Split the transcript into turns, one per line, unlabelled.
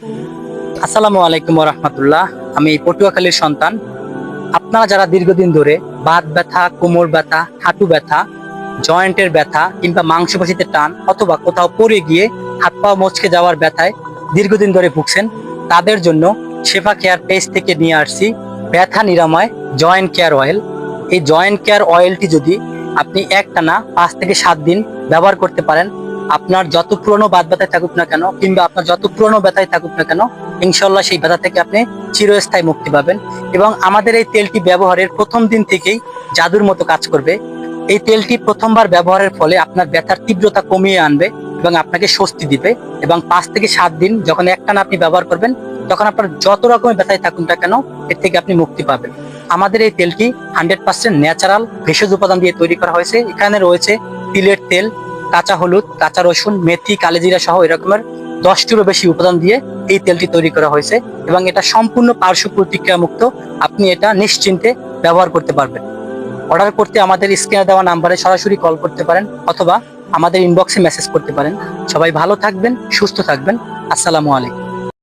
আসসালামু আলাইকুম ওয়া রাহমাতুল্লাহ। আমি পটুয়াখালীর সন্তান। আপনারা যারা দীর্ঘদিন ধরে বাত ব্যথা, কোমর ব্যথা, হাঁটু ব্যথা, জয়েন্টের ব্যথা কিংবা মাংসপেশিতে টান অথবা কোথাও পড়ে গিয়ে হাত পা মচকে যাওয়ার ব্যথায় দীর্ঘদিন ধরে ভুগছেন, তাদের জন্য শেফা কেয়ার পেজ থেকে নিয়ে আসছি ব্যথা নিরাময় জয়েন্ট কেয়ার অয়েল। এই জয়েন্ট কেয়ার অয়েলটি যদি আপনি একটানা 5 থেকে 7 দিন ব্যবহার করতে পারেন, আপনার যত পুরনো বাত ব্যথায় থাকুক না কেন কিংবা আপনার যত পুরনো ব্যথায় থাকুক না কেন, ইনশাল্লাহ সেই ব্যথা থেকে আপনি চিরস্থায়ী মুক্তি পাবেন। এবং আমাদের এই তেলটি ব্যবহারের প্রথম দিন থেকেই জাদুর মতো কাজ করবে। এই তেলটি প্রথমবার ব্যবহারের ফলে আপনার ব্যথার তীব্রতা কমিয়ে আনবে এবং আপনাকে স্বস্তি দিবে। এবং 5 থেকে 7 দিন যখন একটানা আপনি ব্যবহার করবেন, তখন আপনার যত রকমের ব্যথায় থাকুন না কেন, এর থেকে আপনি মুক্তি পাবেন। আমাদের এই তেলটি 100% ন্যাচারাল ভেষজ উপাদান দিয়ে তৈরি করা হয়েছে। এখানে রয়েছে তিলের তেল, কাঁচা হলুদ, কাঁচা রসুন, মেথি, কালিজিরা সহ এরকমের 10টিরও বেশি উপাদান দিয়ে এই তেলটি তৈরি করা হয়েছে এবং এটা সম্পূর্ণ পার্শ্ব প্রতিক্রিয়া মুক্ত। আপনি এটা নিশ্চিন্তে ব্যবহার করতে পারবেন। অর্ডার করতে আমাদের স্ক্রিনে দেওয়া নাম্বারে সরাসরি কল করতে পারেন অথবা আমাদের ইনবক্সে মেসেজ করতে পারেন। সবাই ভালো থাকবেন, সুস্থ থাকবেন। আসসালামু আলাইকুম।